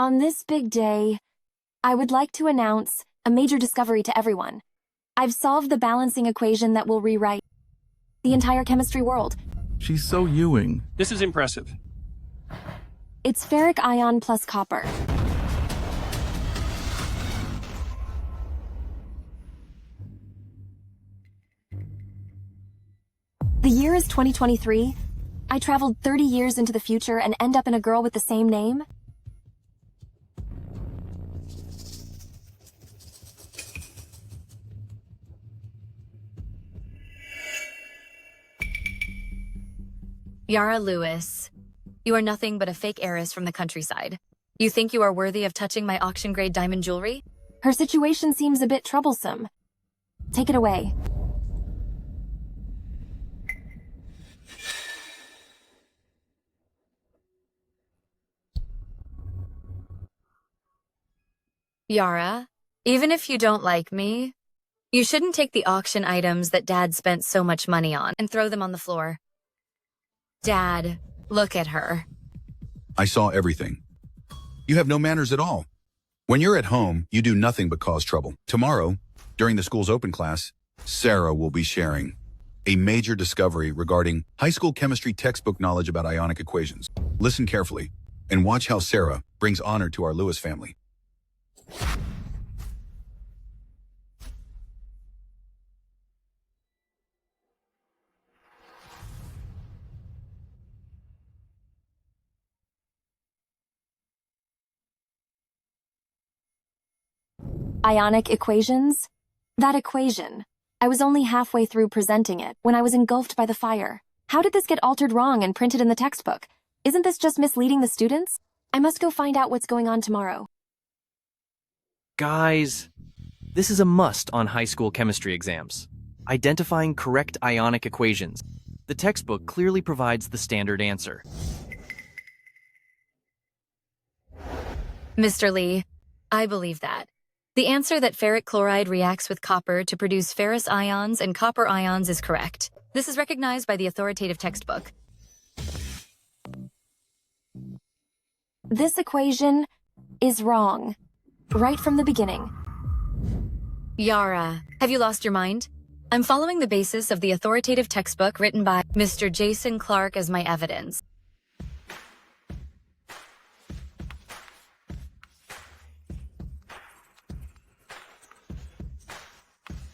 On this big day, I would like to announce a major discovery to everyone. I've solved the balancing equation that will rewrite the entire chemistry world. She's so Ewing. This is impressive. It's ferric ion plus copper. The year is 2023. I traveled 30 years into the future and end up in a girl with the same name? Yara Lewis, you are nothing but a fake heiress from the countryside. You think you are worthy of touching my auction-grade diamond jewelry? Her situation seems a bit troublesome. Take it away. Yara, even if you don't like me, you shouldn't take the auction items that Dad spent so much money on and throw them on the floor. Dad, look at her. I saw everything. You have no manners at all. When you're at home, you do nothing but cause trouble. Tomorrow, during the school's open class, Sarah will be sharing a major discovery regarding high school chemistry textbook knowledge about ionic equations. Listen carefully and watch how Sarah brings honor to our Lewis family. Ionic equations? That equation. I was only halfway through presenting it when I was engulfed by the fire. How did this get altered wrong and printed in the textbook? Isn't this just misleading the students? I must go find out what's going on tomorrow. Guys, this is a must on high school chemistry exams. Identifying correct ionic equations. The textbook clearly provides the standard answer. Mr. Lee, I believe that. The answer that ferric chloride reacts with copper to produce ferrous ions and copper ions is correct. This is recognized by the authoritative textbook. This equation is wrong. Right from the beginning. Yara, have you lost your mind? I'm following the basis of the authoritative textbook written by Mr. Jason Clark as my evidence.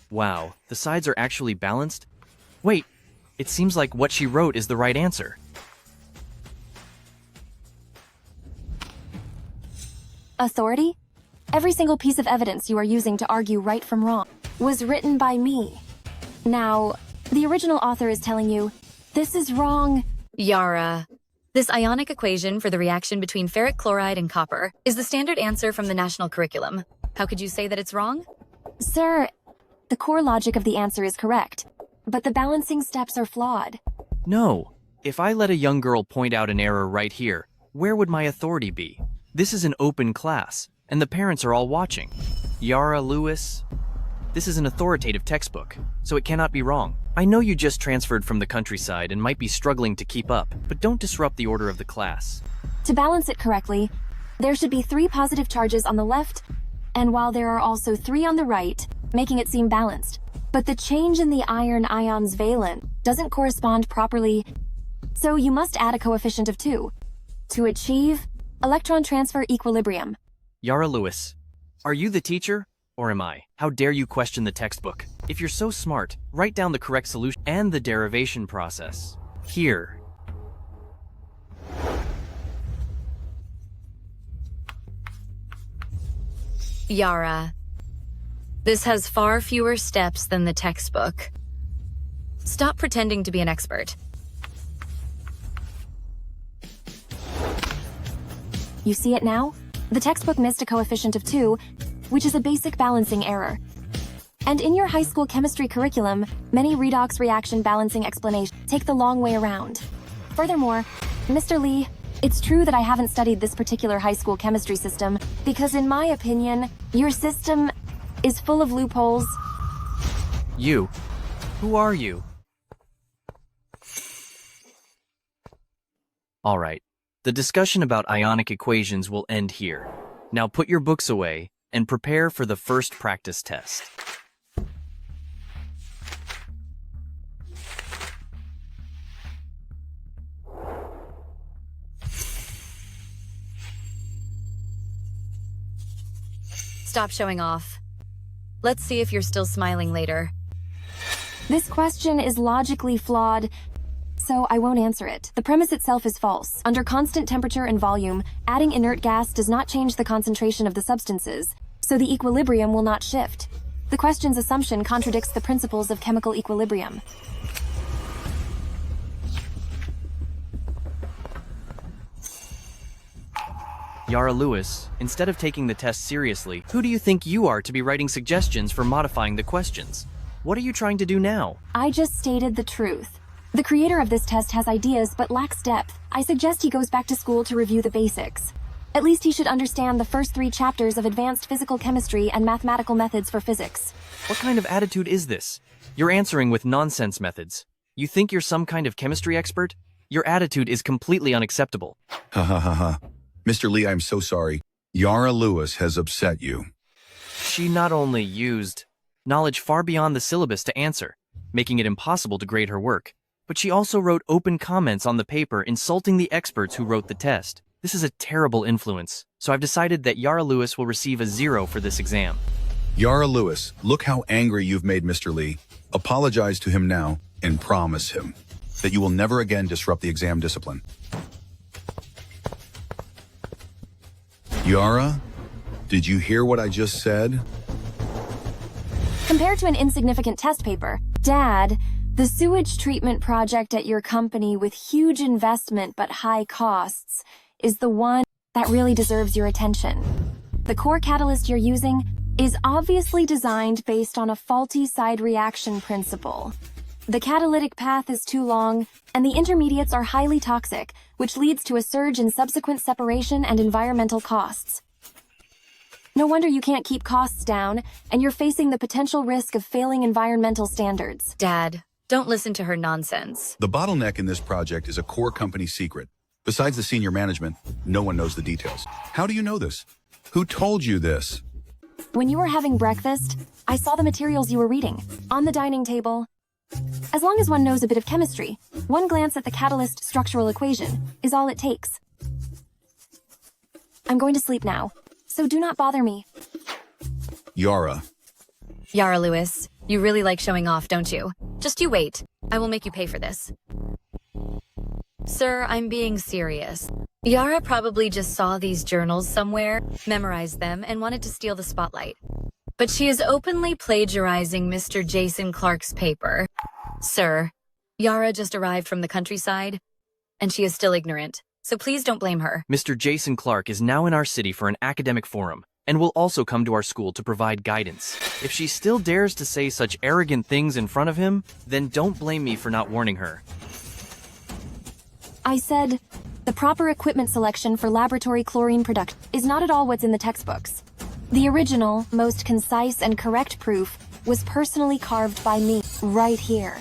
Wow, the sides are actually balanced? Wait, it seems like what she wrote is the right answer. Authority? Every single piece of evidence you are using to argue right from wrong was written by me. Now, the original author is telling you, this is wrong. Yara, this ionic equation for the reaction between ferric chloride and copper is the standard answer from the national curriculum. How could you say that it's wrong? Sir, the core logic of the answer is correct, but the balancing steps are flawed. No, if I let a young girl point out an error right here, where would my authority be? This is an open class, and the parents are all watching. Yara Lewis, this is an authoritative textbook, so it cannot be wrong. I know you just transferred from the countryside and might be struggling to keep up, but don't disrupt the order of the class. To balance it correctly, there should be 3 positive charges on the left, and while there are also 3 on the right, making it seem balanced. But the change in the iron ion's valence doesn't correspond properly, so you must add a coefficient of 2 to achieve electron transfer equilibrium. Yara Lewis, are you the teacher, or am I? How dare you question the textbook? If you're so smart, write down the correct solution and the derivation process. Here. Yara, this has far fewer steps than the textbook. Stop pretending to be an expert. You see it now? The textbook missed a coefficient of 2, which is a basic balancing error. And in your high school chemistry curriculum, many redox reaction balancing explanations take the long way around. Furthermore, Mr. Lee, it's true that I haven't studied this particular high school chemistry system, because in my opinion, your system is full of loopholes. You? Who are you? All right. The discussion about ionic equations will end here. Now put your books away and prepare for the first practice test. Stop showing off. Let's see if you're still smiling later. This question is logically flawed, so I won't answer it. The premise itself is false. Under constant temperature and volume, adding inert gas does not change the concentration of the substances, so the equilibrium will not shift. The question's assumption contradicts the principles of chemical equilibrium. Yara Lewis, instead of taking the test seriously, who do you think you are to be writing suggestions for modifying the questions? What are you trying to do now? I just stated the truth. The creator of this test has ideas but lacks depth. I suggest he goes back to school to review the basics. At least he should understand the first 3 chapters of advanced physical chemistry and mathematical methods for physics. What kind of attitude is this? You're answering with nonsense methods. You think you're some kind of chemistry expert? Your attitude is completely unacceptable. Ha ha ha ha. Mr. Lee, I'm so sorry. Yara Lewis has upset you. She not only used knowledge far beyond the syllabus to answer, making it impossible to grade her work, but she also wrote open comments on the paper insulting the experts who wrote the test. This is a terrible influence, so I've decided that Yara Lewis will receive a 0 for this exam. Yara Lewis, look how angry you've made Mr. Lee. Apologize to him now and promise him that you will never again disrupt the exam discipline. Yara, did you hear what I just said? Compared to an insignificant test paper, Dad, the sewage treatment project at your company with huge investment but high costs is the one that really deserves your attention. The core catalyst you're using is obviously designed based on a faulty side reaction principle. The catalytic path is too long, and the intermediates are highly toxic, which leads to a surge in subsequent separation and environmental costs. No wonder you can't keep costs down, and you're facing the potential risk of failing environmental standards. Dad, don't listen to her nonsense. The bottleneck in this project is a core company secret. Besides the senior management, no one knows the details. How do you know this? Who told you this? When you were having breakfast, I saw the materials you were reading on the dining table. As long as one knows a bit of chemistry, one glance at the catalyst structural equation is all it takes. I'm going to sleep now, so do not bother me. Yara. Yara Lewis, you really like showing off, don't you? Just you wait. I will make you pay for this. Sir, I'm being serious. Yara probably just saw these journals somewhere, memorized them, and wanted to steal the spotlight. But she is openly plagiarizing Mr. Jason Clark's paper. Sir, Yara just arrived from the countryside, and she is still ignorant, so please don't blame her. Mr. Jason Clark is now in our city for an academic forum, and will also come to our school to provide guidance. If she still dares to say such arrogant things in front of him, then don't blame me for not warning her. I said, the proper equipment selection for laboratory chlorine production is not at all what's in the textbooks. The original, most concise and correct proof was personally carved by me, right here.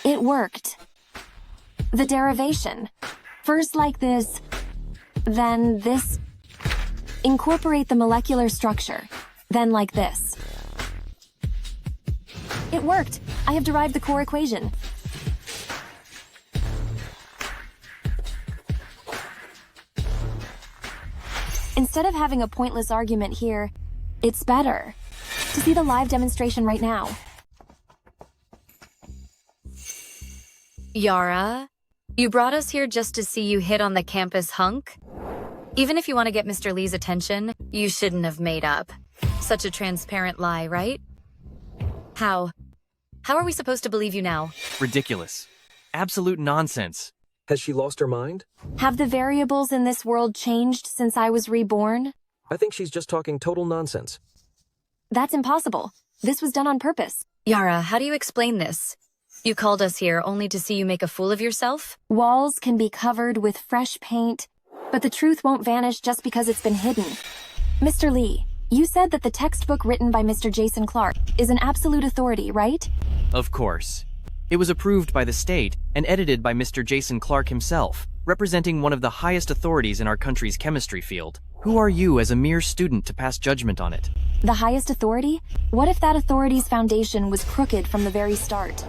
It worked. The derivation. First like this, then this. Incorporate the molecular structure, then like this. It worked. I have derived the core equation. Instead of having a pointless argument here, it's better to see the live demonstration right now. Yara, you brought us here just to see you hit on the campus hunk? Even if you want to get Mr. Lee's attention, you shouldn't have made up such a transparent lie, right? How are we supposed to believe you now? Ridiculous. Absolute nonsense. Has she lost her mind? Have the variables in this world changed since I was reborn? I think she's just talking total nonsense. That's impossible. This was done on purpose. Yara, how do you explain this? You called us here only to see you make a fool of yourself? Walls can be covered with fresh paint, but the truth won't vanish just because it's been hidden. Mr. Lee, you said that the textbook written by Mr. Jason Clark is an absolute authority, right? Of course. It was approved by the state and edited by Mr. Jason Clark himself, representing one of the highest authorities in our country's chemistry field. Who are you as a mere student to pass judgment on it? The highest authority? What if that authority's foundation was crooked from the very start?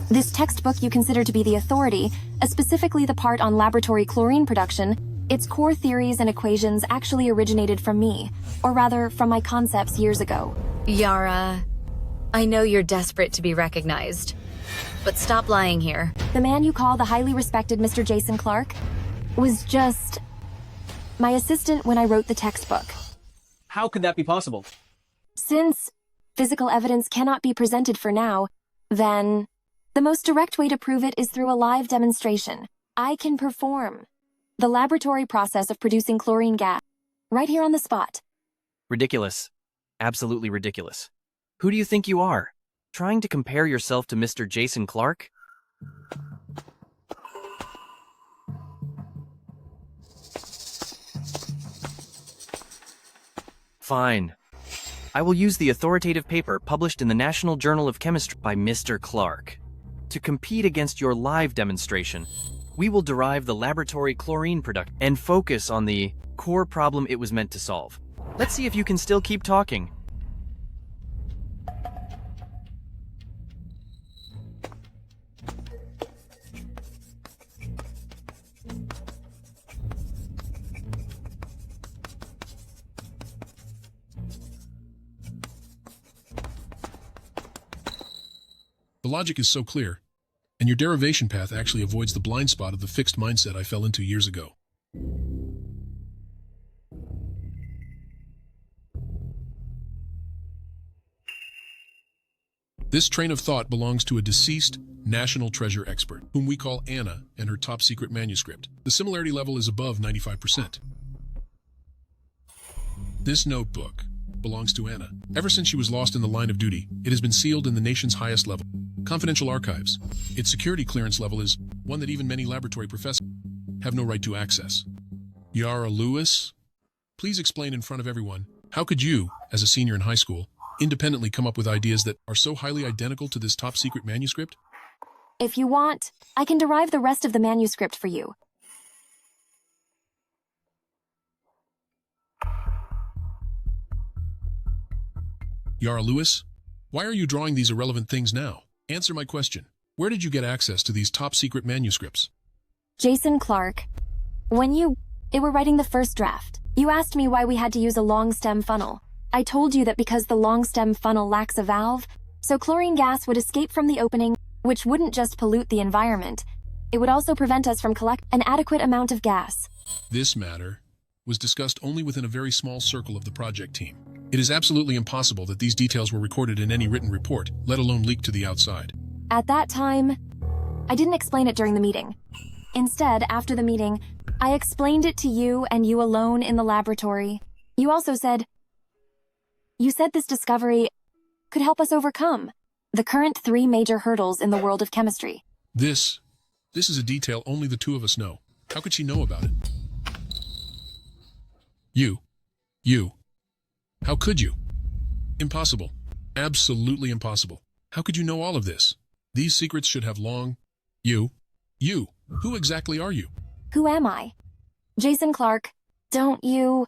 This textbook you consider to be the authority, specifically the part on laboratory chlorine production, its core theories and equations actually originated from me, or rather from my concepts years ago. Yara, I know you're desperate to be recognized, but stop lying here. The man you call the highly respected Mr. Jason Clark was just my assistant when I wrote the textbook. How could that be possible? Since physical evidence cannot be presented for now, then the most direct way to prove it is through a live demonstration. I can perform the laboratory process of producing chlorine gas right here on the spot. Ridiculous. Absolutely ridiculous. Who do you think you are? Trying to compare yourself to Mr. Jason Clark? Fine. I will use the authoritative paper published in the National Journal of Chemistry by Mr. Clark. To compete against your live demonstration, we will derive the laboratory chlorine product and focus on the core problem it was meant to solve. Let's see if you can still keep talking. The logic is so clear, and your derivation path actually avoids the blind spot of the fixed mindset I fell into years ago. This train of thought belongs to a deceased national treasure expert, whom we call Anna, and her top-secret manuscript. The similarity level is above 95%. This notebook belongs to Anna. Ever since she was lost in the line of duty, it has been sealed in the nation's highest level, confidential archives. Its security clearance level is one that even many laboratory professors have no right to access. Yara Lewis, please explain in front of everyone, how could you, as a senior in high school, independently come up with ideas that are so highly identical to this top-secret manuscript? If you want, I can derive the rest of the manuscript for you. Yara Lewis, why are you drawing these irrelevant things now? Answer my question. Where did you get access to these top-secret manuscripts? Jason Clark, when you were writing the first draft, you asked me why we had to use a long stem funnel. I told you that because the long stem funnel lacks a valve, so chlorine gas would escape from the opening, which wouldn't just pollute the environment, it would also prevent us from collecting an adequate amount of gas. This matter was discussed only within a very small circle of the project team. It is absolutely impossible that these details were recorded in any written report, let alone leaked to the outside. At that time, I didn't explain it during the meeting. Instead, after the meeting, I explained it to you and you alone in the laboratory. You also said this discovery could help us overcome the current 3 major hurdles in the world of chemistry. This is a detail only the two of us know. How could she know about it? You. How could you? Impossible. Absolutely impossible. How could you know all of this? These secrets should have long... You. Who exactly are you? Who am I? Jason Clark, don't you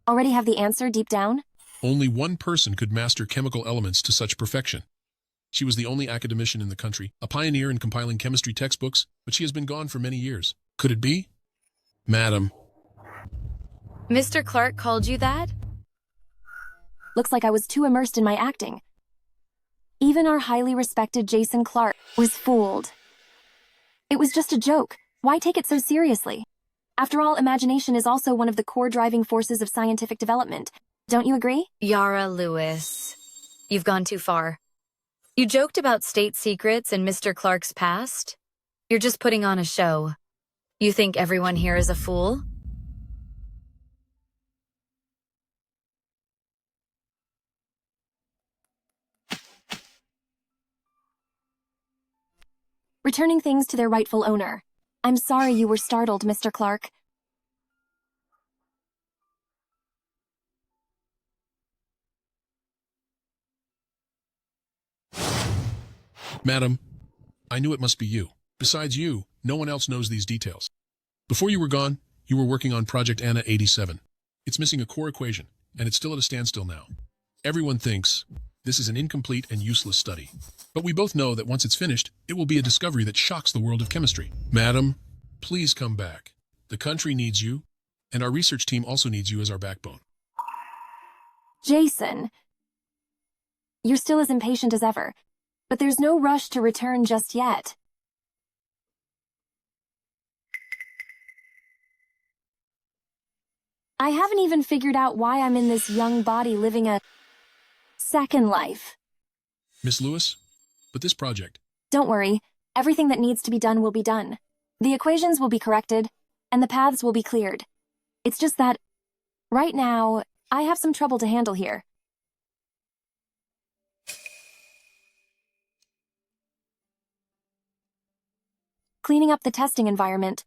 already have the answer deep down? Only one person could master chemical elements to such perfection. She was the only academician in the country, a pioneer in compiling chemistry textbooks, but she has been gone for many years. Could it be? Madam. Mr. Clark called you that? Looks like I was too immersed in my acting. Even our highly respected Jason Clark was fooled. It was just a joke. Why take it so seriously? After all, imagination is also one of the core driving forces of scientific development. Don't you agree? Yara Lewis, you've gone too far. You joked about state secrets and Mr. Clark's past. You're just putting on a show. You think everyone here is a fool? returning things to their rightful owner. I'm sorry you were startled, Mr. Clark. Madam, I knew it must be you. Besides you, no one else knows these details. Before you were gone, you were working on Project Anna 87. It's missing a core equation, and it's still at a standstill now. Everyone thinks this is an incomplete and useless study. But we both know that once it's finished, it will be a discovery that shocks the world of chemistry. Madam, please come back. The country needs you, and our research team also needs you as our backbone. Jason, you're still as impatient as ever, but there's no rush to return just yet. I haven't even figured out why I'm in this young body living a second life. Miss Lewis, but this project... Don't worry, everything that needs to be done will be done. The equations will be corrected, and the paths will be cleared. It's just that, right now, I have some trouble to handle here. Cleaning up the testing environment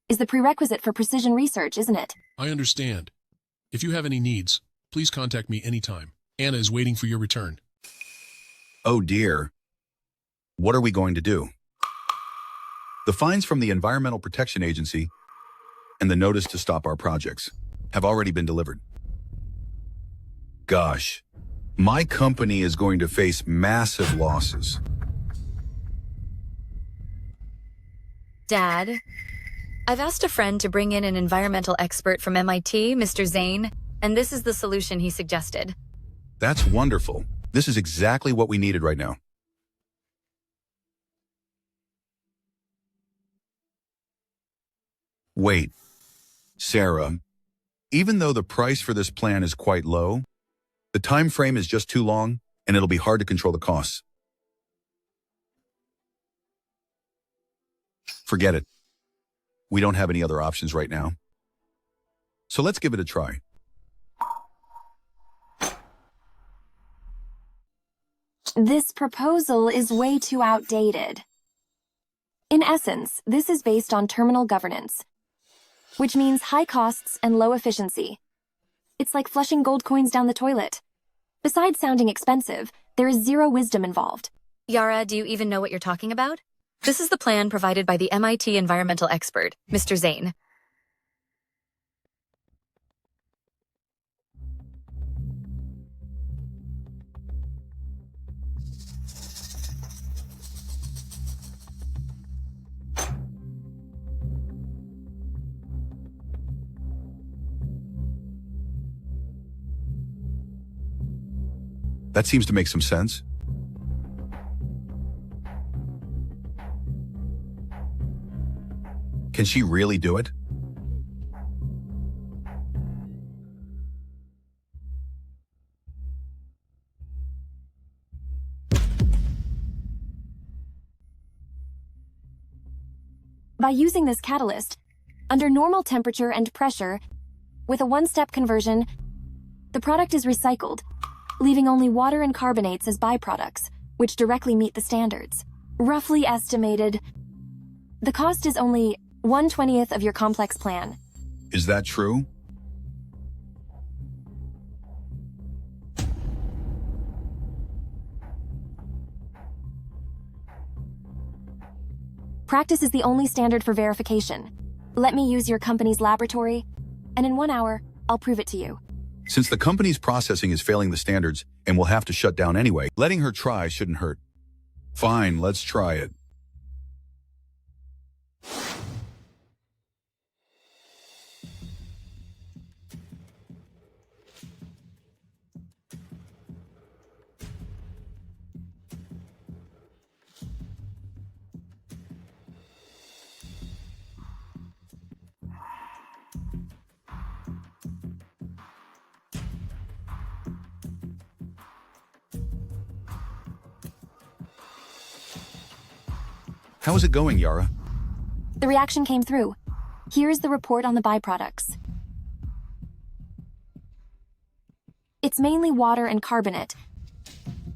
is the prerequisite for precision research, isn't it? I understand. If you have any needs, please contact me anytime. Anna is waiting for your return. Oh dear. What are we going to do? The fines from the Environmental Protection Agency and the notice to stop our projects have already been delivered. Gosh, my company is going to face massive losses. Dad, I've asked a friend to bring in an environmental expert from MIT, Mr. Zane, and this is the solution he suggested. That's wonderful. This is exactly what we needed right now. Wait, Sarah, even though the price for this plan is quite low, the time frame is just too long, and it'll be hard to control the costs. Forget it. We don't have any other options right now. So let's give it a try. This proposal is way too outdated. In essence, this is based on terminal governance, which means high costs and low efficiency. It's like flushing gold coins down the toilet. Besides sounding expensive, there is zero wisdom involved. Yara, do you even know what you're talking about? This is the plan provided by the MIT environmental expert, Mr. Zane. That seems to make some sense. Can she really do it? By using this catalyst, under normal temperature and pressure, with a one-step conversion, the product is recycled, leaving only water and carbonates as byproducts, which directly meet the standards. Roughly estimated, the cost is only 1/20th of your complex plan. Is that true? Practice is the only standard for verification. Let me use your company's laboratory, and in 1 hour, I'll prove it to you. Since the company's processing is failing the standards and will have to shut down anyway, letting her try shouldn't hurt. Fine, let's try it. How is it going, Yara? The reaction came through. Here's the report on the byproducts. It's mainly water and carbonate,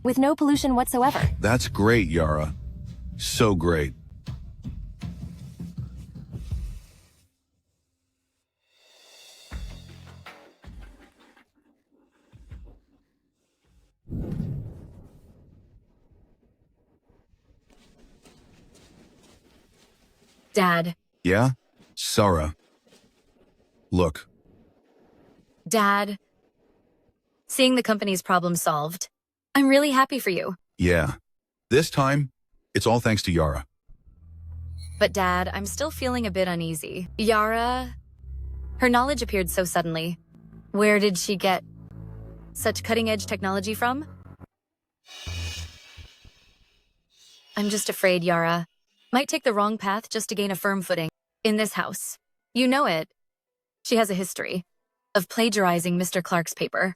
with no pollution whatsoever. That's great, Yara. So great. Dad. Yeah? Sarah. Look, Dad. Seeing the company's problem solved. I'm really happy for you. yeah. This time, it's all thanks to Yara. But Dad, I'm still feeling a bit uneasy. Yara, her knowledge appeared so suddenly. Where did she get such cutting-edge technology from? I'm just afraid Yara might take the wrong path just to gain a firm footing in this house. You know it. She has a history of plagiarizing Mr. Clark's paper.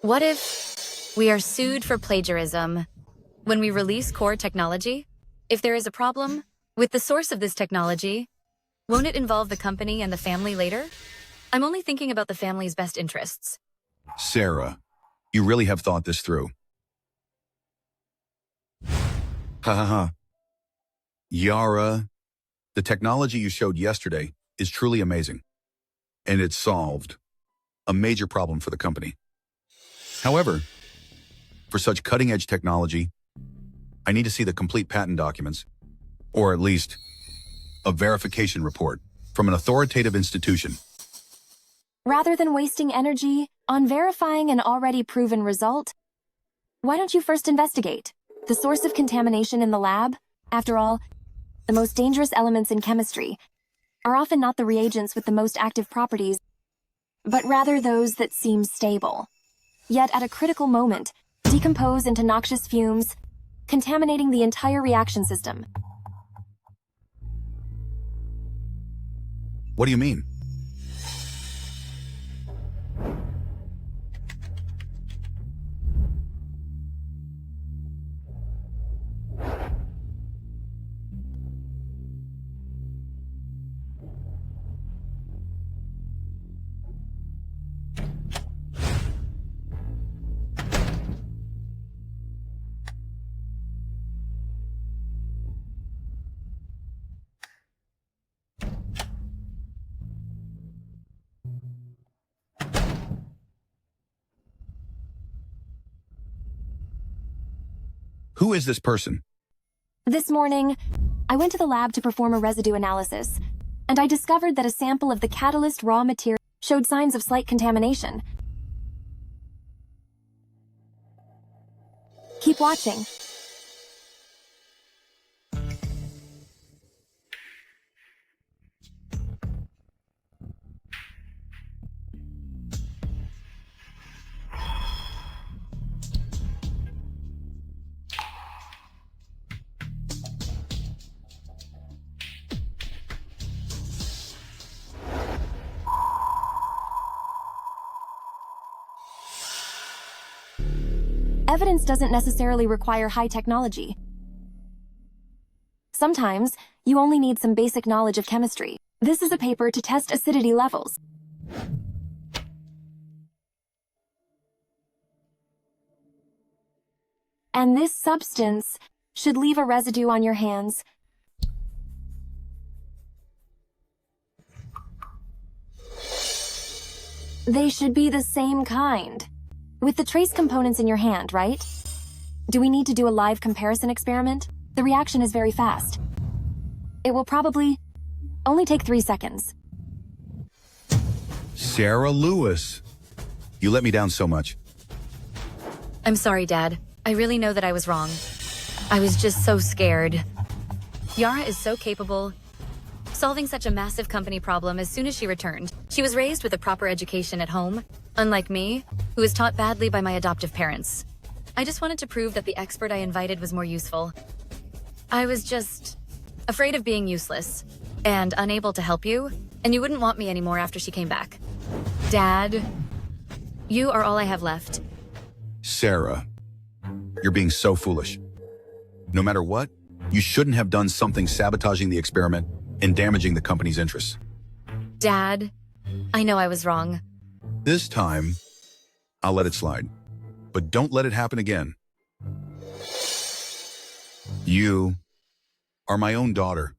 What if we are sued for plagiarism when we release core technology? If there is a problem with the source of this technology, won't it involve the company and the family later? I'm only thinking about the family's best interests. Sarah, you really have thought this through. Ha ha ha. Yara, the technology you showed yesterday is truly amazing. And it solved a major problem for the company. However, for such cutting-edge technology, I need to see the complete patent documents, or at least a verification report from an authoritative institution. Rather than wasting energy on verifying an already proven result, why don't you first investigate the source of contamination in the lab? After all, the most dangerous elements in chemistry are often not the reagents with the most active properties, but rather those that seem stable, yet at a critical moment, decompose into noxious fumes, contaminating the entire reaction system. What do you mean? Who is this person? This morning, I went to the lab to perform a residue analysis, and I discovered that a sample of the catalyst raw material showed signs of slight contamination. Keep watching. Evidence doesn't necessarily require high technology. Sometimes, you only need some basic knowledge of chemistry. This is a paper to test acidity levels. And this substance should leave a residue on your hands. They should be the same kind. With the trace components in your hand, right? Do we need to do a live comparison experiment? The reaction is very fast. It will probably only take 3 seconds. Sarah Lewis. You let me down so much. I'm sorry, Dad. I really know that I was wrong. I was just so scared. Yara is so capable, solving such a massive company problem as soon as she returned. She was raised with a proper education at home, unlike me, who was taught badly by my adoptive parents. I just wanted to prove that the expert I invited was more useful. I was just afraid of being useless and unable to help you, and you wouldn't want me anymore after she came back. Dad, you are all I have left. Sarah, you're being so foolish. No matter what, you shouldn't have done something sabotaging the experiment and damaging the company's interests. Dad, I know I was wrong. This time, I'll let it slide. But don't let it happen again. You are my own daughter.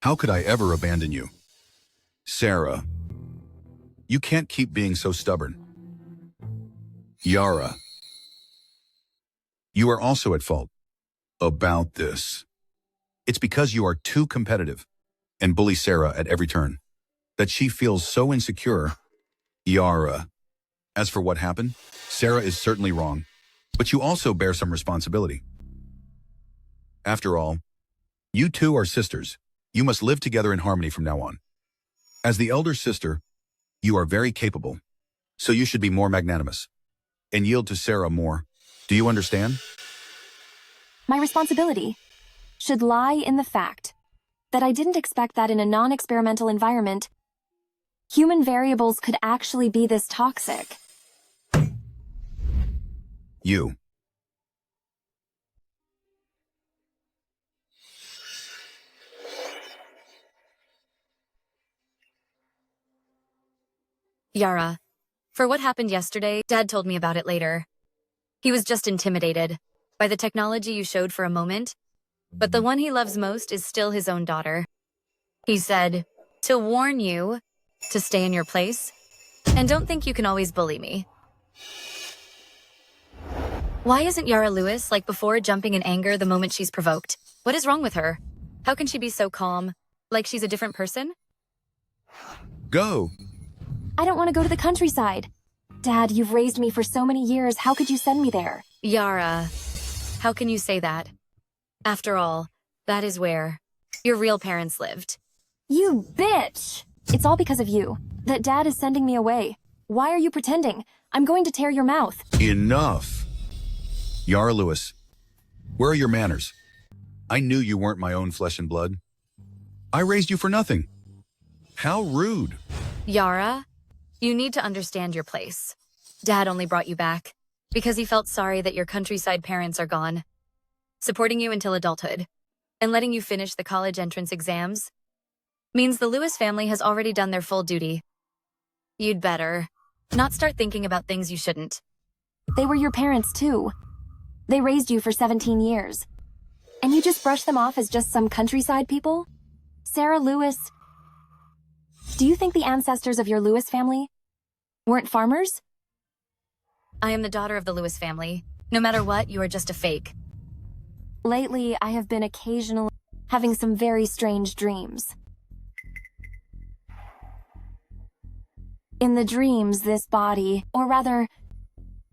How could I ever abandon you? Sarah, you can't keep being so stubborn. Yara, you are also at fault about this. It's because you are too competitive. and bully Sarah at every turn. That she feels so insecure. Yara. As for what happened, Sarah is certainly wrong, but you also bear some responsibility. After all, you two are sisters. You must live together in harmony from now on. As the elder sister, you are very capable, so you should be more magnanimous and yield to Sarah more. Do you understand? My responsibility should lie in the fact that I didn't expect that in a non-experimental environment, human variables could actually be this toxic. You. Yara, for what happened yesterday, Dad told me about it later. He was just intimidated by the technology you showed for a moment, but the one he loves most is still his own daughter. He said, to warn you to stay in your place, and don't think you can always bully me. Why isn't Yara Lewis like before, jumping in anger the moment she's provoked? What is wrong with her? How can she be so calm, like she's a different person? Go. I don't want to go to the countryside. Dad, you've raised me for so many years. How could you send me there? Yara, how can you say that? After all, that is where your real parents lived. You bitch! It's all because of you that Dad is sending me away. Why are you pretending? I'm going to tear your mouth. Enough. Yara Lewis, where are your manners? I knew you weren't my own flesh and blood. I raised you for nothing. How rude. Yara, you need to understand your place. Dad only brought you back because he felt sorry that your countryside parents are gone, supporting you until adulthood, and letting you finish the college entrance exams means the Lewis family has already done their full duty. You'd better not start thinking about things you shouldn't. They were your parents, too. They raised you for 17 years. And you just brush them off as just some countryside people? Sarah Lewis, do you think the ancestors of your Lewis family weren't farmers? I am the daughter of the Lewis family. No matter what, you are just a fake. Lately, I have been occasionally having some very strange dreams. In the dreams, this body, or rather,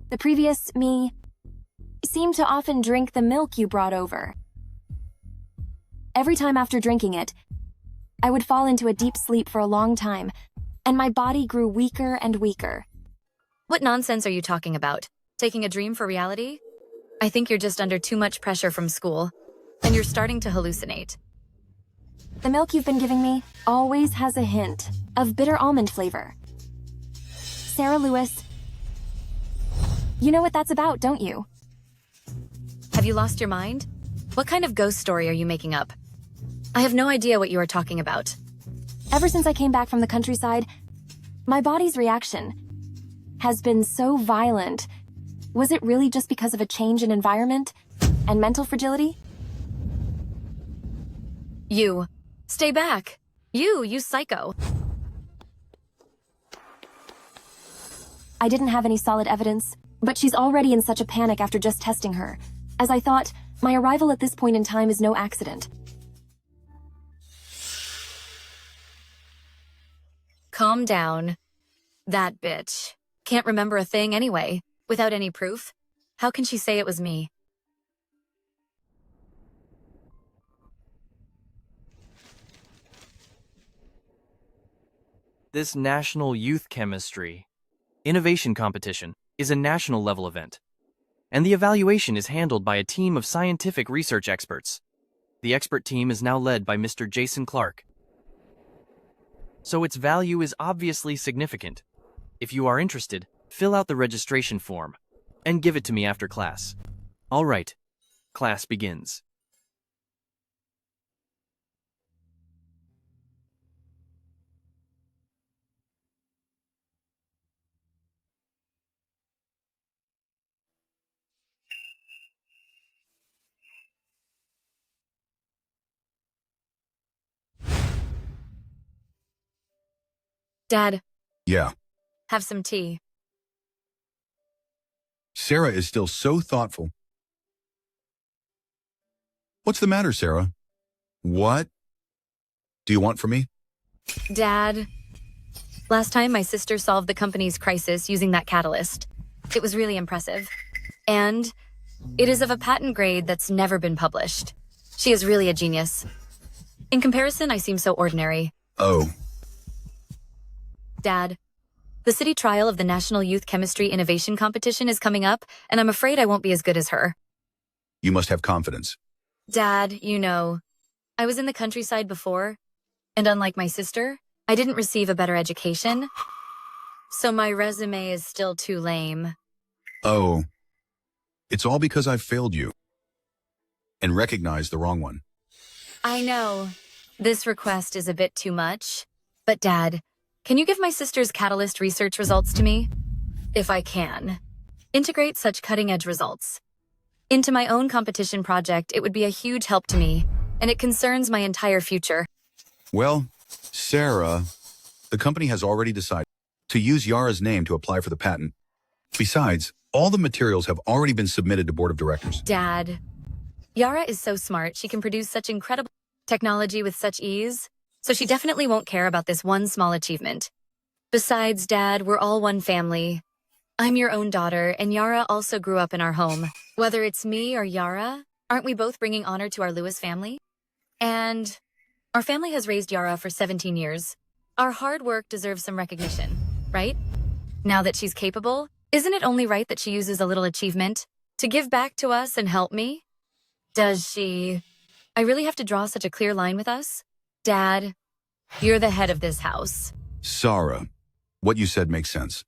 the previous me, seemed to often drink the milk you brought over. Every time after drinking it, I would fall into a deep sleep for a long time, and my body grew weaker and weaker. What nonsense are you talking about? Taking a dream for reality? I think you're just under too much pressure from school, and you're starting to hallucinate. The milk you've been giving me always has a hint of bitter almond flavor. Sarah Lewis, you know what that's about, don't you? Have you lost your mind? What kind of ghost story are you making up? I have no idea what you are talking about. Ever since I came back from the countryside, my body's reaction has been so violent. Was it really just because of a change in environment and mental fragility? You. Stay back. You psycho. I didn't have any solid evidence, but she's already in such a panic after just testing her. As I thought, my arrival at this point in time is no accident. Calm down. That bitch can't remember a thing anyway, without any proof. How can she say it was me? This National Youth Chemistry Innovation Competition is a national level event, and the evaluation is handled by a team of scientific research experts. The expert team is now led by Mr. Jason Clark, so its value is obviously significant. If you are interested, fill out the registration form and give it to me after class. All right, class begins. Dad, Yeah. have some tea. Sarah is still so thoughtful. What's the matter, Sarah? What? do you want from me? Dad, last time my sister solved the company's crisis using that catalyst. It was really impressive. And it is of a patent grade that's never been published. She is really a genius. In comparison, I seem so ordinary. Oh, Dad, the city trial of the National Youth Chemistry Innovation Competition is coming up, and I'm afraid I won't be as good as her. you must have confidence. Dad, you know, I was in the countryside before, and unlike my sister, I didn't receive a better education, so my resume is still too lame. Oh, it's all because I've failed you and recognized the wrong one. I know, this request is a bit too much, but Dad, can you give my sister's catalyst research results to me? If I can. Integrate such cutting-edge results into my own competition project, it would be a huge help to me, and it concerns my entire future. Well, Sarah, the company has already decided to use Yara's name to apply for the patent. Besides, all the materials have already been submitted to board of directors. Dad, Yara is so smart, she can produce such incredible technology with such ease, so she definitely won't care about this one small achievement. Besides, Dad, we're all one family. I'm your own daughter, and Yara also grew up in our home. Whether it's me or Yara, aren't we both bringing honor to our Lewis family? And our family has raised Yara for 17 years. Our hard work deserves some recognition, right? Now that she's capable, isn't it only right that she uses a little achievement to give back to us and help me? Does she? I really have to draw such a clear line with us? Dad, you're the head of this house. Sarah, what you said makes sense.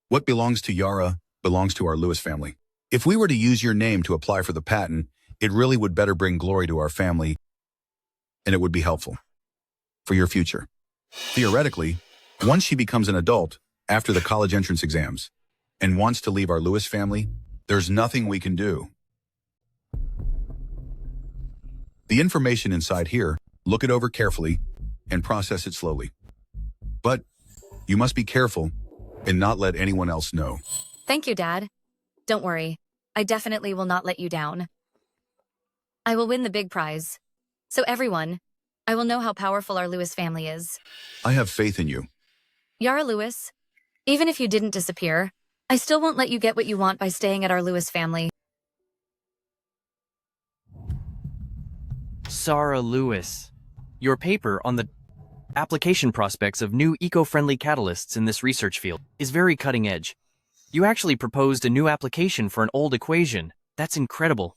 What belongs to Yara belongs to our Lewis family. If we were to use your name to apply for the patent, it really would better bring glory to our family, and it would be helpful for your future. Theoretically, once she becomes an adult after the college entrance exams and wants to leave our Lewis family, there's nothing we can do. The information inside here, look it over carefully and process it slowly. But you must be careful and not let anyone else know. Thank you, Dad. Don't worry. I definitely will not let you down. I will win the big prize. So everyone, I will know how powerful our Lewis family is. I have faith in you. Yara Lewis, even if you didn't disappear, I still won't let you get what you want by staying at our Lewis family. Sarah Lewis, your paper on the application prospects of new eco-friendly catalysts in this research field is very cutting edge. You actually proposed a new application for an old equation. That's incredible.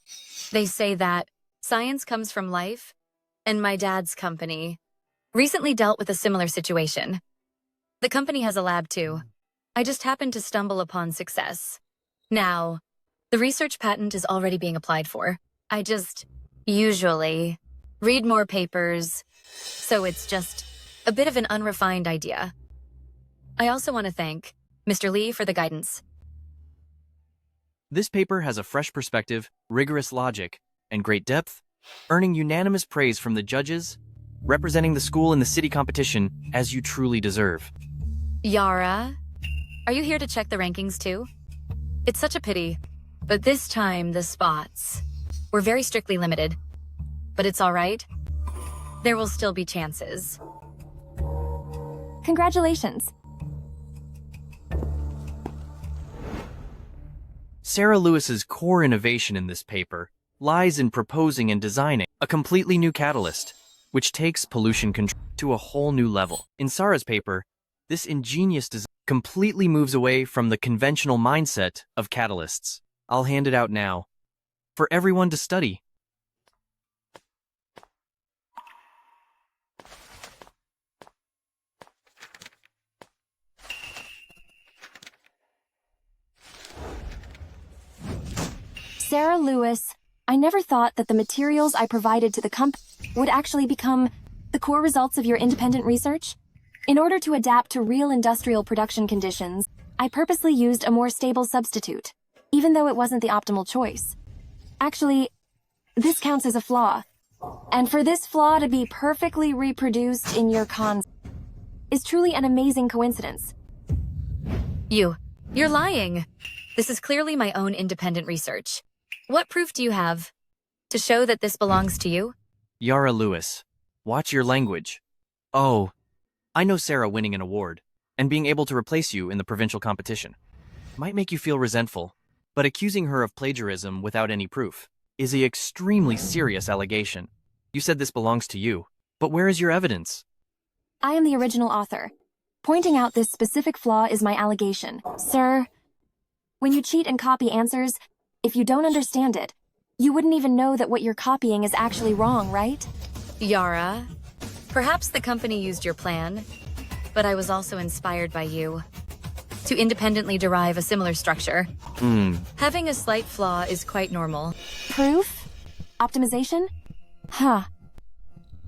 They say that science comes from life, and my dad's company recently dealt with a similar situation. The company has a lab too. I just happened to stumble upon success. Now, the research patent is already being applied for. I just usually read more papers, so it's just a bit of an unrefined idea. I also want to thank Mr. Lee for the guidance. This paper has a fresh perspective, rigorous logic, and great depth, earning unanimous praise from the judges, representing the school in the city competition as you truly deserve. Yara, are you here to check the rankings too? It's such a pity, but this time the spots were very strictly limited. But it's all right. There will still be chances. Congratulations. Sarah Lewis's core innovation in this paper lies in proposing and designing a completely new catalyst, which takes pollution control to a whole new level. In Sarah's paper, this ingenious design completely moves away from the conventional mindset of catalysts. I'll hand it out now for everyone to study. Sarah Lewis, I never thought that the materials I provided to the company would actually become the core results of your independent research. In order to adapt to real industrial production conditions, I purposely used a more stable substitute, even though it wasn't the optimal choice. Actually, this counts as a flaw. And for this flaw to be perfectly reproduced in your is truly an amazing coincidence. You're lying. This is clearly my own independent research. What proof do you have to show that this belongs to you? Yara Lewis, watch your language. Oh, I know Sarah winning an award and being able to replace you in the provincial competition might make you feel resentful, but accusing her of plagiarism without any proof is an extremely serious allegation. You said this belongs to you, but where is your evidence? I am the original author. Pointing out this specific flaw is my allegation. Sir, when you cheat and copy answers, if you don't understand it, you wouldn't even know that what you're copying is actually wrong, right? Yara, perhaps the company used your plan, but I was also inspired by you to independently derive a similar structure. Having a slight flaw is quite normal. Proof? Optimization? Huh.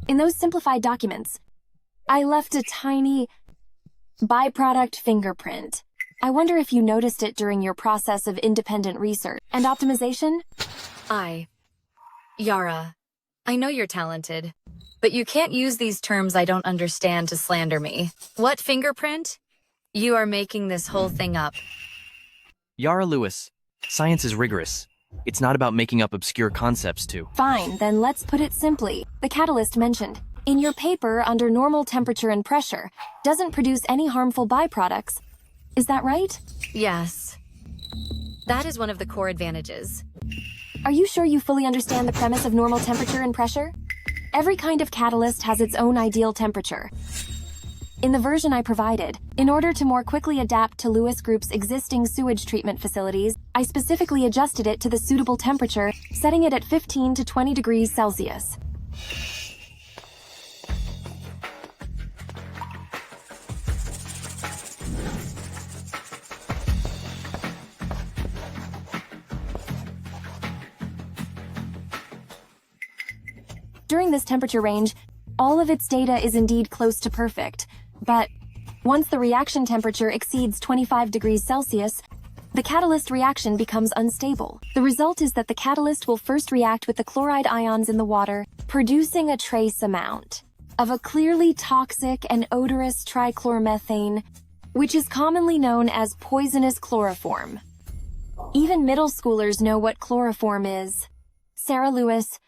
In those simplified documents, I left a tiny byproduct fingerprint. I wonder if you noticed it during your process of independent research and optimization? Yara, I know you're talented, but you can't use these terms I don't understand to slander me. What fingerprint? You are making this whole thing up. Yara Lewis, science is rigorous. It's not about making up obscure concepts too. Fine, then let's put it simply. The catalyst mentioned in your paper under normal temperature and pressure doesn't produce any harmful byproducts. Is that right? Yes. That is one of the core advantages. Are you sure you fully understand the premise of normal temperature and pressure? Every kind of catalyst has its own ideal temperature. In the version I provided, in order to more quickly adapt to Lewis Group's existing sewage treatment facilities, I specifically adjusted it to the suitable temperature, setting it at 15 to 20 degrees Celsius. During this temperature range, all of its data is indeed close to perfect, but once the reaction temperature exceeds 25 degrees Celsius, the catalyst reaction becomes unstable. The result is that the catalyst will first react with the chloride ions in the water, producing a trace amount of a clearly toxic and odorous trichloromethane, which is commonly known as poisonous chloroform. Even middle schoolers know what chloroform is. Sarah Lewis,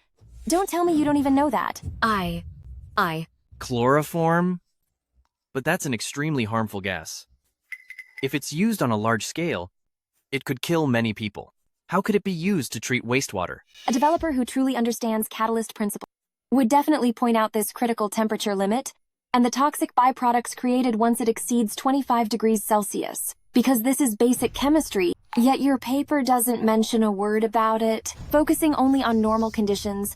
don't tell me you don't even know that. Chloroform? But that's an extremely harmful gas. If it's used on a large scale, it could kill many people. How could it be used to treat wastewater? A developer who truly understands catalyst principles would definitely point out this critical temperature limit and the toxic byproducts created once it exceeds 25 degrees Celsius. Because this is basic chemistry, yet your paper doesn't mention a word about it, focusing only on normal conditions,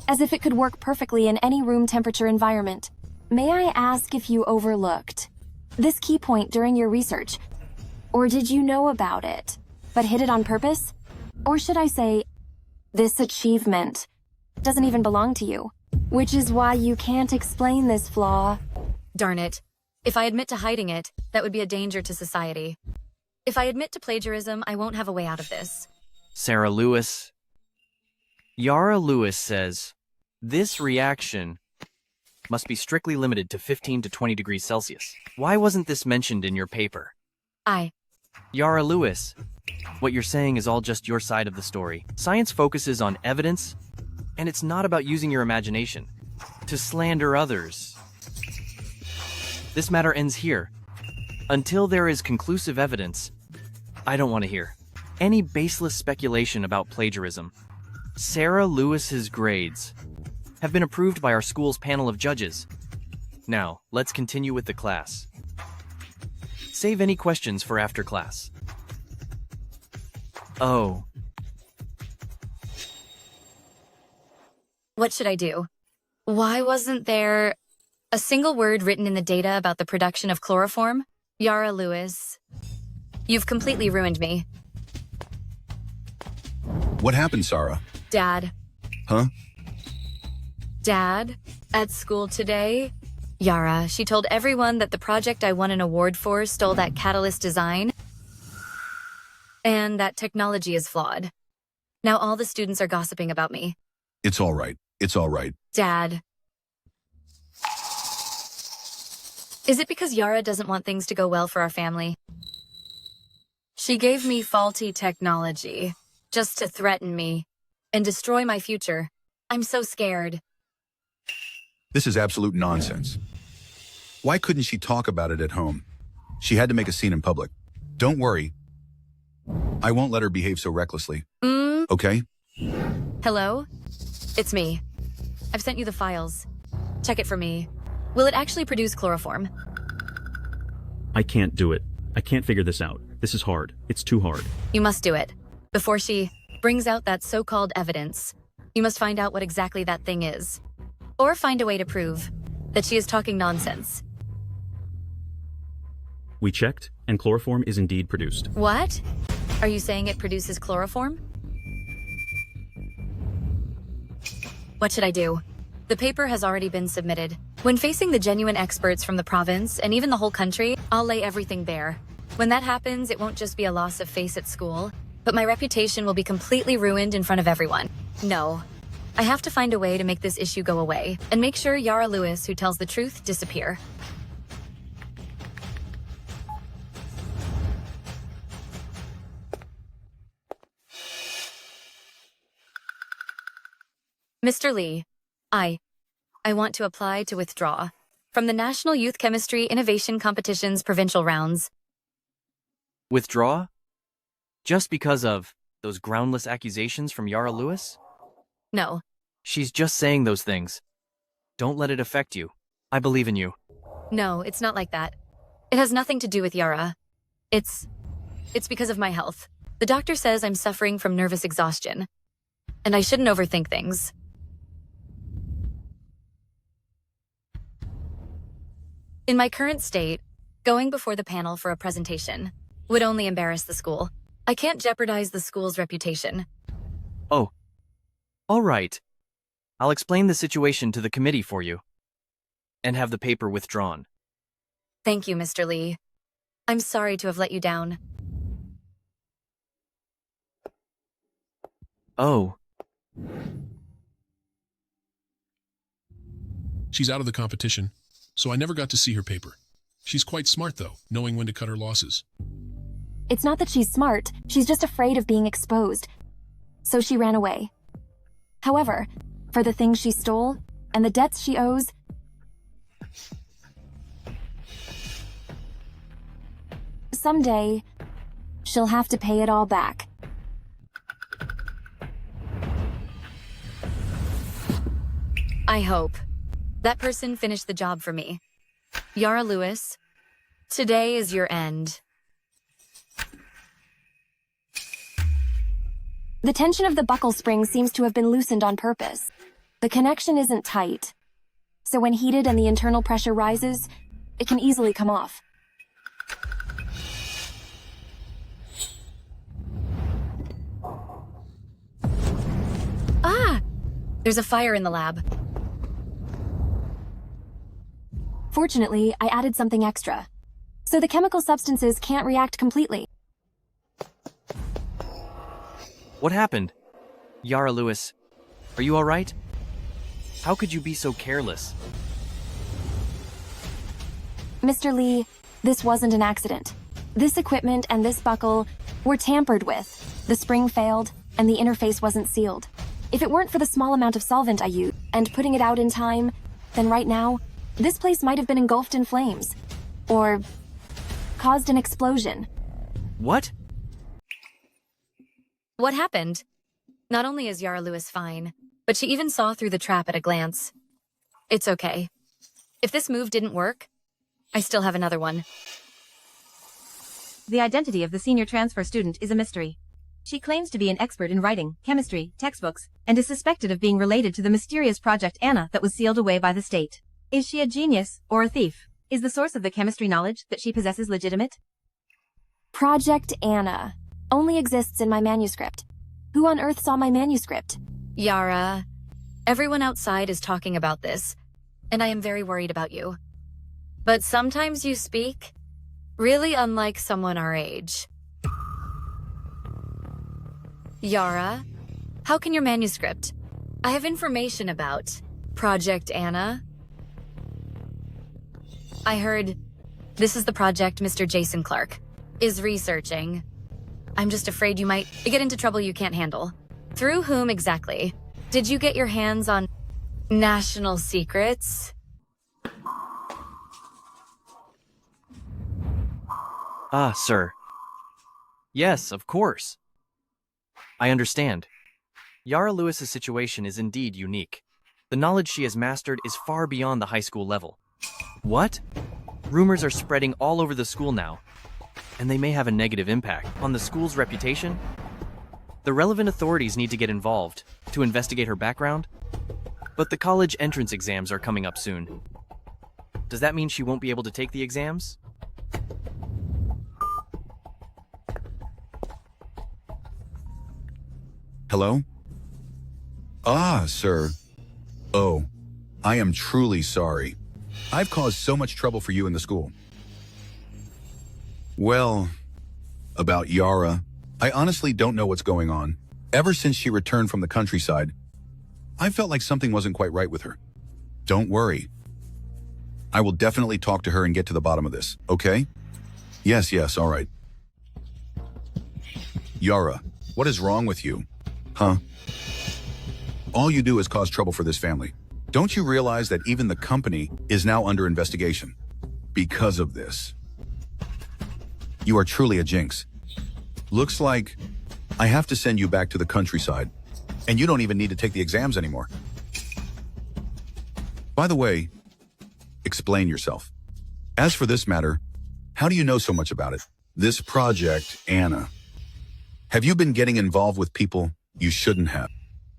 as if it could work perfectly in any room temperature environment. May I ask if you overlooked this key point during your research? Or did you know about it, but hid it on purpose? Or should I say, this achievement doesn't even belong to you, which is why you can't explain this flaw. Darn it. If I admit to hiding it, that would be a danger to society. If I admit to plagiarism, I won't have a way out of this. Sarah Lewis. Yara Lewis says, this reaction must be strictly limited to 15 to 20 degrees Celsius. Why wasn't this mentioned in your paper? Yara Lewis, what you're saying is all just your side of the story. Science focuses on evidence, and it's not about using your imagination to slander others. This matter ends here. Until there is conclusive evidence, I don't want to hear any baseless speculation about plagiarism. Sarah Lewis's grades have been approved by our school's panel of judges. Now, let's continue with the class. Save any questions for after class. Oh. What should I do? Why wasn't there a single word written in the data about the production of chloroform? Yara Lewis, you've completely ruined me. What happened, Sarah? Dad. Huh? Dad, at school today, Yara, she told everyone that the project I won an award for stole that catalyst design, and that technology is flawed. Now all the students are gossiping about me. It's all right. It's all right. Dad. Is it because Yara doesn't want things to go well for our family? She gave me faulty technology just to threaten me and destroy my future. I'm so scared. This is absolute nonsense. Why couldn't she talk about it at home? She had to make a scene in public. Don't worry. I won't let her behave so recklessly. Okay? Hello? It's me. I've sent you the files. Check it for me. Will it actually produce chloroform? I can't do it. I can't figure this out. This is hard. It's too hard. You must do it. Before she brings out that so-called evidence, you must find out what exactly that thing is. Or find a way to prove that she is talking nonsense. We checked, and chloroform is indeed produced. What? Are you saying it produces chloroform? What should I do? The paper has already been submitted. When facing the genuine experts from the province, and even the whole country, I'll lay everything bare. When that happens, it won't just be a loss of face at school, but my reputation will be completely ruined in front of everyone. No. I have to find a way to make this issue go away, and make sure Yara Lewis, who tells the truth, disappear. Mr. Lee, I want to apply to withdraw from the National Youth Chemistry Innovation Competition's provincial rounds. Withdraw? Just because of those groundless accusations from Yara Lewis? No. She's just saying those things. Don't let it affect you. I believe in you. No, it's not like that. It has nothing to do with Yara. It's because of my health. The doctor says I'm suffering from nervous exhaustion, and I shouldn't overthink things. In my current state, going before the panel for a presentation would only embarrass the school. I can't jeopardize the school's reputation. Oh. All right. I'll explain the situation to the committee for you. And have the paper withdrawn. Thank you, Mr. Lee. I'm sorry to have let you down. Oh. She's out of the competition, so I never got to see her paper. She's quite smart, though, knowing when to cut her losses. It's not that she's smart, she's just afraid of being exposed. So she ran away. However, for the things she stole and the debts she owes, someday, she'll have to pay it all back. I hope. That person finished the job for me. Yara Lewis, today is your end. The tension of the buckle spring seems to have been loosened on purpose. The connection isn't tight, so when heated and the internal pressure rises, it can easily come off. Ah! There's a fire in the lab. Fortunately, I added something extra, so the chemical substances can't react completely. What happened? Yara Lewis, are you all right? How could you be so careless? Mr. Lee, this wasn't an accident. This equipment and this buckle were tampered with. The spring failed, and the interface wasn't sealed. If it weren't for the small amount of solvent I used and putting it out in time, then right now, this place might have been engulfed in flames. Or caused an explosion. What? What happened? Not only is Yara Lewis fine, but she even saw through the trap at a glance. It's okay. If this move didn't work, I still have another one. The identity of the senior transfer student is a mystery. She claims to be an expert in writing, chemistry, textbooks, and is suspected of being related to the mysterious Project Anna that was sealed away by the state. Is she a genius or a thief? Is the source of the chemistry knowledge that she possesses legitimate? Project Anna only exists in my manuscript. Who on earth saw my manuscript? Yara, everyone outside is talking about this, and I am very worried about you. But sometimes you speak really unlike someone our age. Yara, how can your manuscript? I have information about Project Anna. I heard this is the project Mr. Jason Clark is researching. I'm just afraid you might get into trouble you can't handle. Through whom exactly? Did you get your hands on national secrets? Ah, sir. Yes, of course. I understand. Yara Lewis's situation is indeed unique. The knowledge she has mastered is far beyond the high school level. What? Rumors are spreading all over the school now, and they may have a negative impact on the school's reputation. The relevant authorities need to get involved to investigate her background, but the college entrance exams are coming up soon. Does that mean she won't be able to take the exams? Hello? Ah, sir. Oh, I am truly sorry. I've caused so much trouble for you in the school. Well, about Yara, I honestly don't know what's going on. Ever since she returned from the countryside, I felt like something wasn't quite right with her. Don't worry. I will definitely talk to her and get to the bottom of this, okay? Yes, all right. Yara, what is wrong with you? Huh? All you do is cause trouble for this family. Don't you realize that even the company is now under investigation because of this? You are truly a jinx. Looks like I have to send you back to the countryside, and you don't even need to take the exams anymore. By the way, explain yourself. As for this matter, how do you know so much about it? This project, Anna. Have you been getting involved with people you shouldn't have?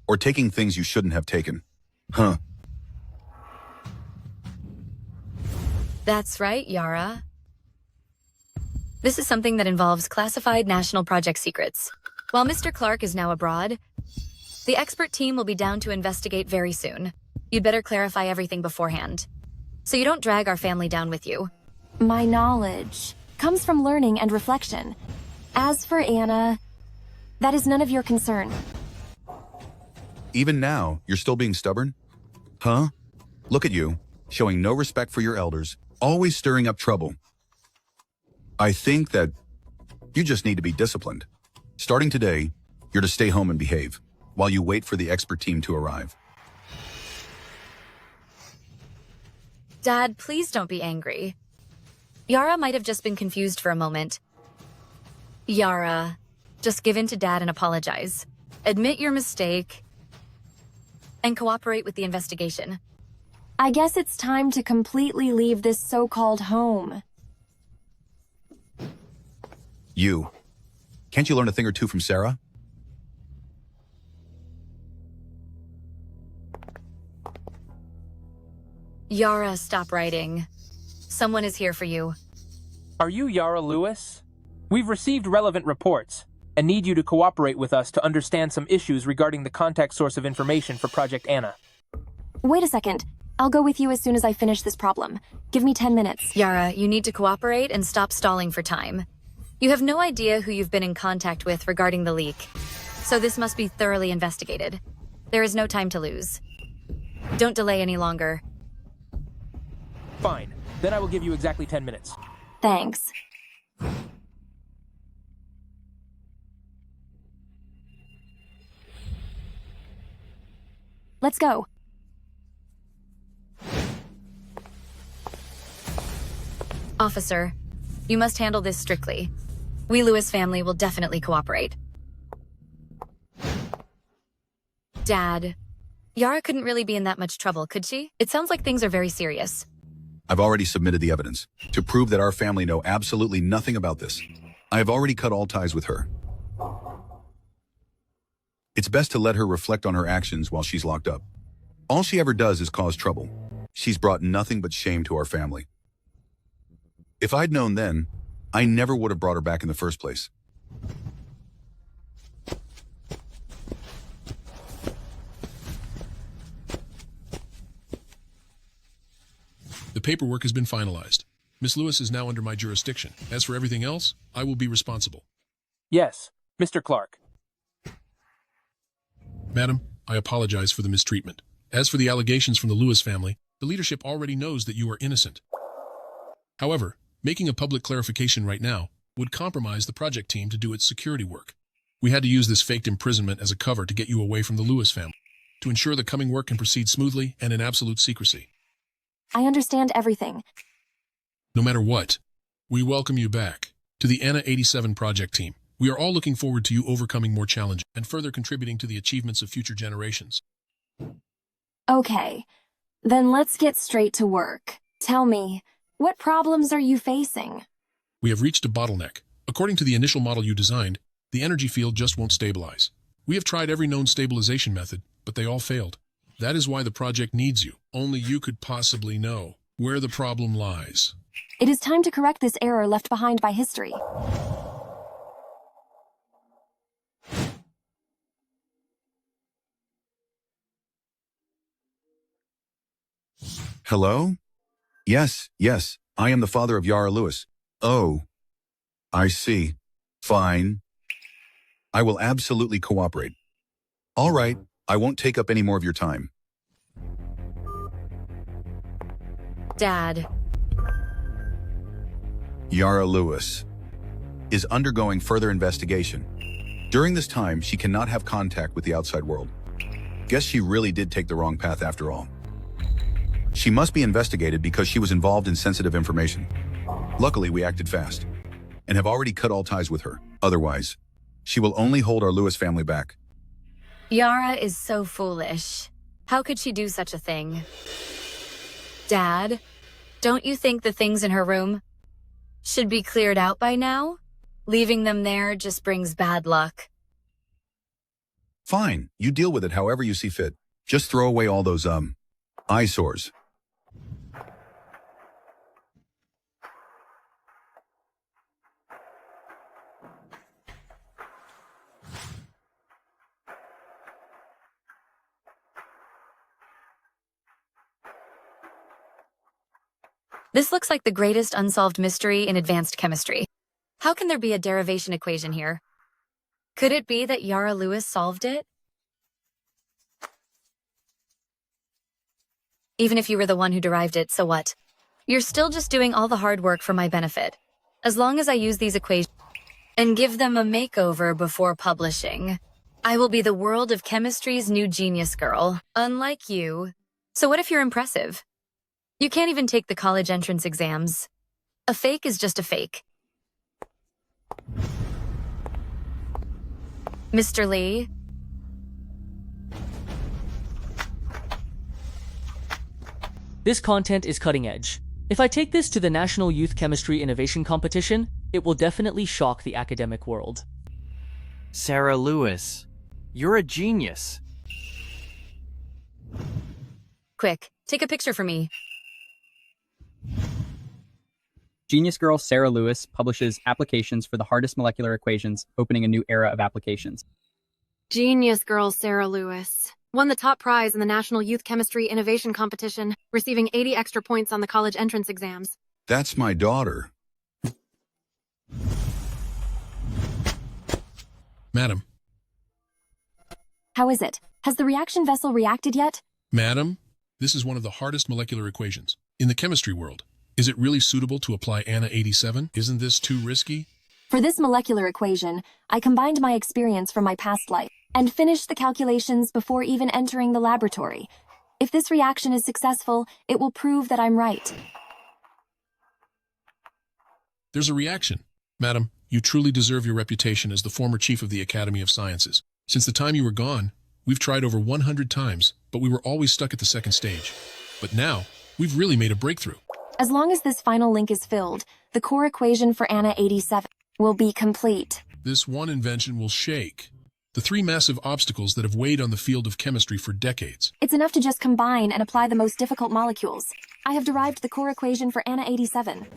Or taking things you shouldn't have taken? Huh? That's right, Yara. This is something that involves classified national project secrets. While Mr. Clark is now abroad, the expert team will be down to investigate very soon. You'd better clarify everything beforehand, so you don't drag our family down with you. My knowledge comes from learning and reflection. As for Anna, that is none of your concern. Even now, you're still being stubborn? Huh? Look at you, showing no respect for your elders, always stirring up trouble. I think that you just need to be disciplined. Starting today, you're to stay home and behave, while you wait for the expert team to arrive. Dad, please don't be angry. Yara might have just been confused for a moment. Yara, just give in to Dad and apologize. Admit your mistake, and cooperate with the investigation. I guess it's time to completely leave this so-called home. You. Can't you learn a thing or two from Sarah? Yara, stop writing. Someone is here for you. Are you Yara Lewis? We've received relevant reports and need you to cooperate with us to understand some issues regarding the contact source of information for Project Anna. Wait a second. I'll go with you as soon as I finish this problem. Give me 10 minutes. Yara, you need to cooperate and stop stalling for time. You have no idea who you've been in contact with regarding the leak, so this must be thoroughly investigated. There is no time to lose. Don't delay any longer. Fine. Then I will give you exactly 10 minutes. Thanks. Let's go. Officer, you must handle this strictly. We Lewis family will definitely cooperate. Dad, Yara couldn't really be in that much trouble, could she? It sounds like things are very serious. I've already submitted the evidence to prove that our family know absolutely nothing about this. I have already cut all ties with her. It's best to let her reflect on her actions while she's locked up. All she ever does is cause trouble. She's brought nothing but shame to our family. If I'd known then, I never would have brought her back in the first place. The paperwork has been finalized. Miss Lewis is now under my jurisdiction. As for everything else, I will be responsible. Yes, Mr. Clark. Madam, I apologize for the mistreatment. As for the allegations from the Lewis family, the leadership already knows that you are innocent. However, making a public clarification right now would compromise the project team to do its security work. We had to use this faked imprisonment as a cover to get you away from the Lewis family, to ensure the coming work can proceed smoothly and in absolute secrecy. I understand everything. No matter what, we welcome you back. to the Anna 87 project team. We are all looking forward to you overcoming more challenges and further contributing to the achievements of future generations. Okay, then let's get straight to work. Tell me, what problems are you facing? We have reached a bottleneck. According to the initial model you designed, the energy field just won't stabilize. We have tried every known stabilization method, but they all failed. That is why the project needs you. Only you could possibly know where the problem lies. It is time to correct this error left behind by history. Hello? Yes, I am the father of Yara Lewis. Oh, I see. Fine. I will absolutely cooperate. All right, I won't take up any more of your time. Dad, Yara Lewis is undergoing further investigation. During this time, she cannot have contact with the outside world. Guess she really did take the wrong path after all. She must be investigated because she was involved in sensitive information. Luckily, we acted fast and have already cut all ties with her. Otherwise, she will only hold our Lewis family back. Yara is so foolish. How could she do such a thing? Dad, don't you think the things in her room should be cleared out by now? Leaving them there just brings bad luck. Fine, you deal with it however you see fit. Just throw away all those, eyesores. This looks like the greatest unsolved mystery in advanced chemistry. How can there be a derivation equation here? Could it be that Yara Lewis solved it? Even if you were the one who derived it, so what? You're still just doing all the hard work for my benefit. As long as I use these equations and give them a makeover before publishing, I will be the world of chemistry's new genius girl, unlike you. So what if you're impressive? You can't even take the college entrance exams. A fake is just a fake. Mr. Lee? This content is cutting edge. If I take this to the National Youth Chemistry Innovation Competition, it will definitely shock the academic world. Sarah Lewis, you're a genius. Quick, take a picture for me. Genius girl Sarah Lewis publishes applications for the hardest molecular equations, opening a new era of applications. Genius girl Sarah Lewis won the top prize in the National Youth Chemistry Innovation Competition, receiving 80 extra points on the college entrance exams. That's my daughter. Madam. How is it? Has the reaction vessel reacted yet? Madam, this is one of the hardest molecular equations in the chemistry world. Is it really suitable to apply Anna 87? Isn't this too risky? For this molecular equation, I combined my experience from my past life and finished the calculations before even entering the laboratory. If this reaction is successful, it will prove that I'm right. There's a reaction. Madam, you truly deserve your reputation as the former chief of the Academy of Sciences. Since the time you were gone, we've tried over 100 times, but we were always stuck at the second stage. But now, we've really made a breakthrough. As long as this final link is filled, the core equation for Anna 87 will be complete. This one invention will shake the three massive obstacles that have weighed on the field of chemistry for decades. It's enough to just combine and apply the most difficult molecules. I have derived the core equation for Anna 87.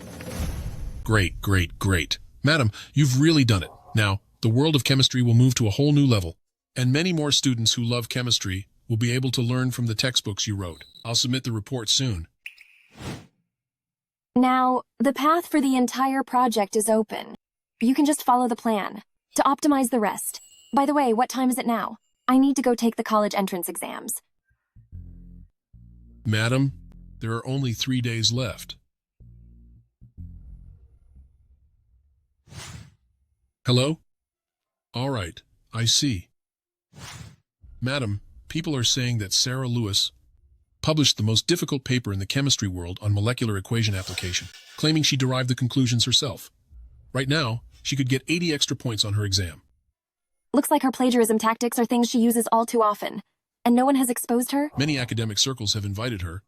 Great, great, great. Madam, you've really done it. Now, the world of chemistry will move to a whole new level, and many more students who love chemistry will be able to learn from the textbooks you wrote. I'll submit the report soon. Now, the path for the entire project is open. You can just follow the plan to optimize the rest. By the way, what time is it now? I need to go take the college entrance exams. Madam, there are only 3 days left. Hello? All right, I see. Madam, people are saying that Sarah Lewis published the most difficult paper in the chemistry world on molecular equation application, claiming she derived the conclusions herself. Right now, she could get 80 extra points on her exam. Looks like her plagiarism tactics are things she uses all too often. And no one has exposed her? Many academic circles have invited her,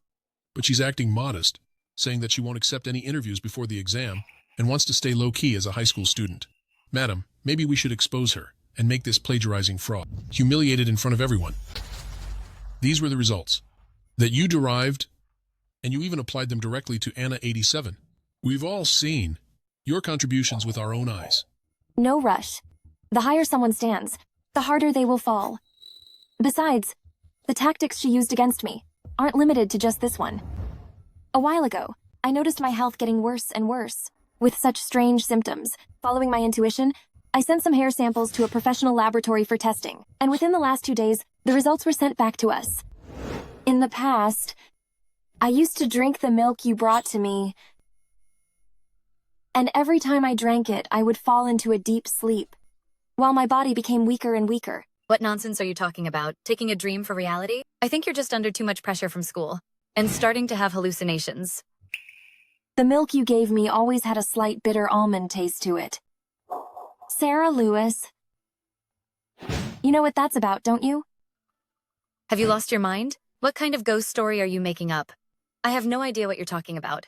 but she's acting modest, saying that she won't accept any interviews before the exam and wants to stay low-key as a high school student. Madam, maybe we should expose her and make this plagiarizing fraud humiliated in front of everyone. These were the results that you derived, and you even applied them directly to Anna 87. We've all seen your contributions with our own eyes. No rush. The higher someone stands, the harder they will fall. Besides, the tactics she used against me aren't limited to just this one. A while ago, I noticed my health getting worse and worse, with such strange symptoms. Following my intuition, I sent some hair samples to a professional laboratory for testing, and within the last 2 days, the results were sent back to us. In the past, I used to drink the milk you brought to me, and every time I drank it, I would fall into a deep sleep, while my body became weaker and weaker. What nonsense are you talking about? Taking a dream for reality? I think you're just under too much pressure from school and starting to have hallucinations. The milk you gave me always had a slight bitter almond taste to it. Sarah Lewis. You know what that's about, don't you? Have you lost your mind? What kind of ghost story are you making up? I have no idea what you're talking about.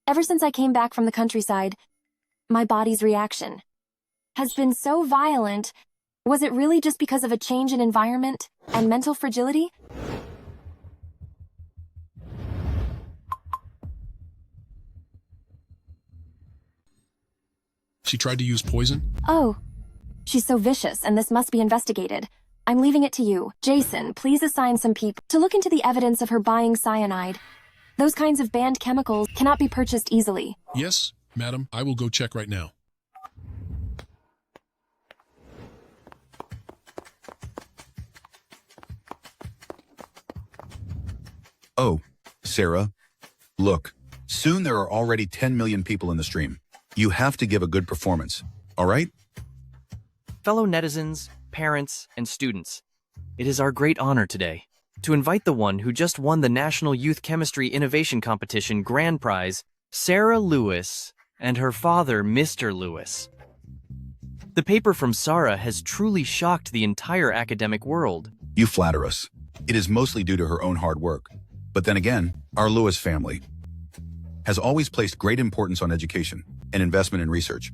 Ever since I came back from the countryside, my body's reaction has been so violent. Was it really just because of a change in environment and mental fragility? She tried to use poison? Oh, she's so vicious, and this must be investigated. I'm leaving it to you. Jason, please assign some people to look into the evidence of her buying cyanide. Those kinds of banned chemicals cannot be purchased easily. Yes, madam. I will go check right now. Oh, Sarah, look, soon there are already 10 million people in the stream. You have to give a good performance, all right? Fellow netizens, parents, and students, it is our great honor today to invite the one who just won the National Youth Chemistry Innovation Competition Grand Prize, Sarah Lewis, and her father, Mr. Lewis. The paper from Sarah has truly shocked the entire academic world. You flatter us. It is mostly due to her own hard work. But then again, our Lewis family has always placed great importance on education and investment in research.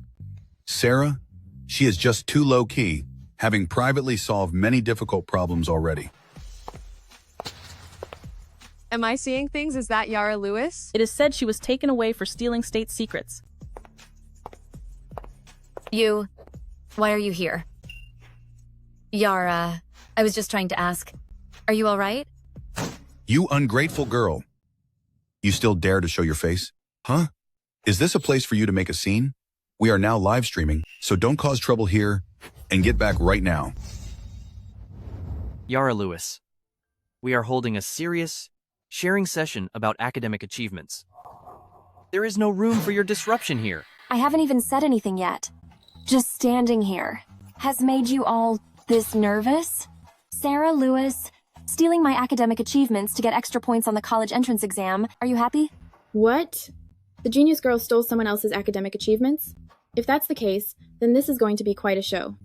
Sarah, she is just too low-key, having privately solved many difficult problems already. Am I seeing things? Is that Yara Lewis? It is said she was taken away for stealing state secrets. Why are you here? Yara, I was just trying to ask, are you all right? You ungrateful girl. You still dare to show your face? Huh? Is this a place for you to make a scene? We are now live streaming, so don't cause trouble here and get back right now. Yara Lewis, we are holding a serious, sharing session about academic achievements. There is no room for your disruption here. I haven't even said anything yet. Just standing here has made you all this nervous? Sarah Lewis, stealing my academic achievements to get extra points on the college entrance exam. Are you happy? What? The genius girl stole someone else's academic achievements? If that's the case, then this is going to be quite a show.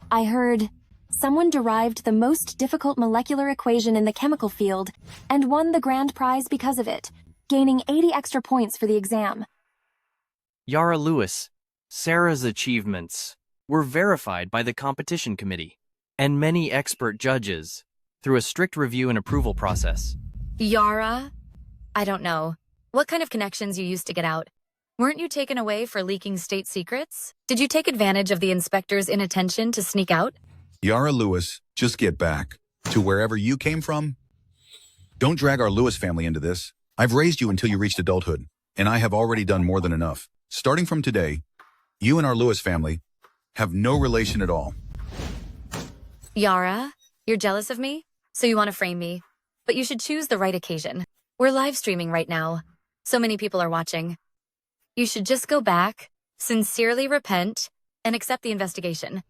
I heard someone derived the most difficult molecular equation in the chemical field and won the grand prize because of it, gaining 80 extra points for the exam. Yara Lewis, Sarah's achievements were verified by the competition committee and many expert judges through a strict review and approval process. Yara? I don't know. What kind of connections you used to get out? Weren't you taken away for leaking state secrets? Did you take advantage of the inspector's inattention to sneak out? Yara Lewis, just get back to wherever you came from. Don't drag our Lewis family into this. I've raised you until you reached adulthood, and I have already done more than enough. Starting from today, you and our Lewis family have no relation at all. Yara, you're jealous of me? So you want to frame me? But you should choose the right occasion. We're live streaming right now. So many people are watching. You should just go back, sincerely repent, and accept the investigation.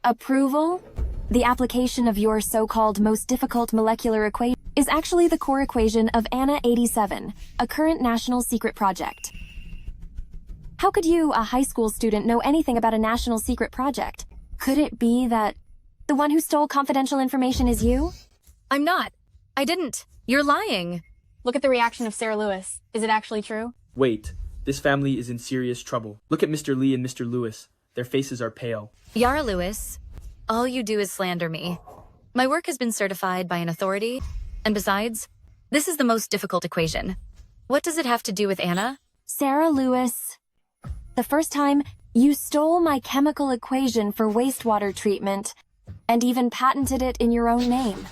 Approval? The application of your so-called most difficult molecular equation is actually the core equation of Anna 87, a current national secret project. How could you, a high school student, know anything about a national secret project? Could it be that the one who stole confidential information is you? I'm not. I didn't. You're lying. Look at the reaction of Sarah Lewis. Is it actually true? Wait, this family is in serious trouble. Look at Mr. Lee and Mr. Lewis. Their faces are pale. Yara Lewis, all you do is slander me. My work has been certified by an authority, and besides, this is the most difficult equation. What does it have to do with Anna? Sarah Lewis, the first time you stole my chemical equation for wastewater treatment and even patented it in your own name.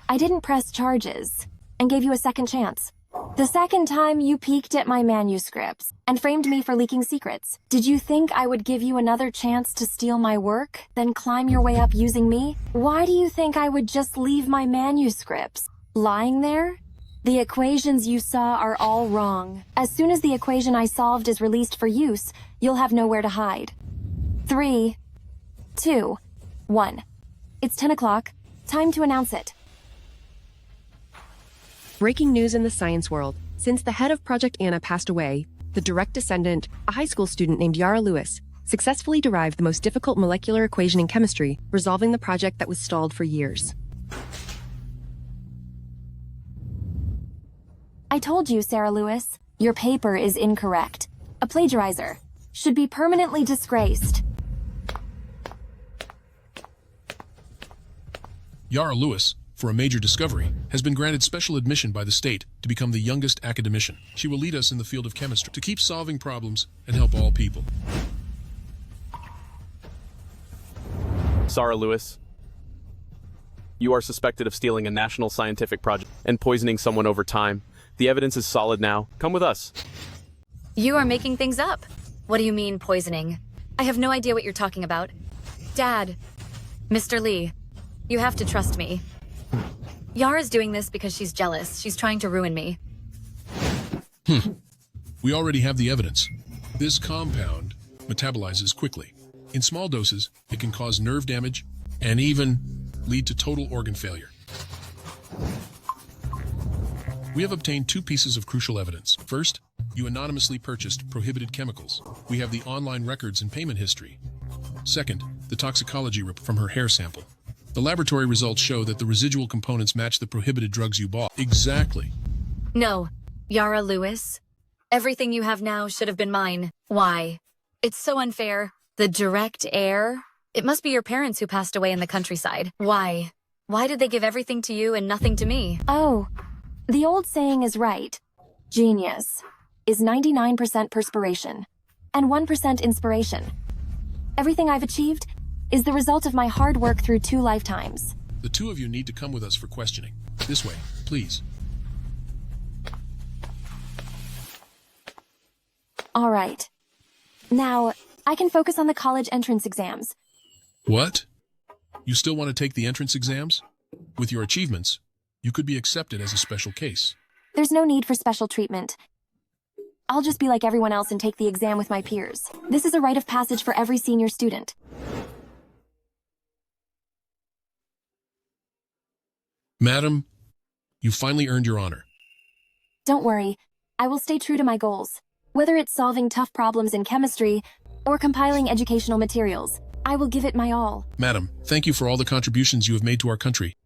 I didn't press charges and gave you a second chance. The second time you peeked at my manuscripts and framed me for leaking secrets. Did you think I would give you another chance to steal my work, then climb your way up using me? Why do you think I would just leave my manuscripts lying there? The equations you saw are all wrong. As soon as the equation I solved is released for use, you'll have nowhere to hide. 3, 2, 1. It's 10 o'clock. Time to announce it. Breaking news in the science world. Since the head of Project Anna passed away, the direct descendant, a high school student named Yara Lewis, successfully derived the most difficult molecular equation in chemistry, resolving the project that was stalled for years. I told you, Sarah Lewis, your paper is incorrect. A plagiarizer should be permanently disgraced. Yara Lewis, for a major discovery, has been granted special admission by the state to become the youngest academician. She will lead us in the field of chemistry to keep solving problems and help all people. Sarah Lewis, you are suspected of stealing a national scientific project and poisoning someone over time. The evidence is solid now. Come with us. You are making things up. What do you mean, poisoning? I have no idea what you're talking about. Dad, Mr. Lee, you have to trust me. Yara's doing this because she's jealous. She's trying to ruin me. We already have the evidence. This compound metabolizes quickly. In small doses, it can cause nerve damage and even lead to total organ failure. We have obtained 2 pieces of crucial evidence. First, you anonymously purchased prohibited chemicals. We have the online records and payment history. Second, the toxicology report from her hair sample. The laboratory results show that the residual components match the prohibited drugs you bought. Exactly. No, Yara Lewis. Everything you have now should have been mine. Why? It's so unfair. The direct heir? It must be your parents who passed away in the countryside. Why? Why did they give everything to you and nothing to me? Oh, the old saying is right. Genius is 99% perspiration and 1% inspiration. Everything I've achieved is the result of my hard work through 2 lifetimes. The 2 of you need to come with us for questioning. This way, please. All right. Now, I can focus on the college entrance exams. What? You still want to take the entrance exams? With your achievements, you could be accepted as a special case. There's no need for special treatment. I'll just be like everyone else and take the exam with my peers. This is a rite of passage for every senior student. Madam, you finally earned your honor. Don't worry, I will stay true to my goals. Whether it's solving tough problems in chemistry or compiling educational materials, I will give it my all. Madam, thank you for all the contributions you have made to our country.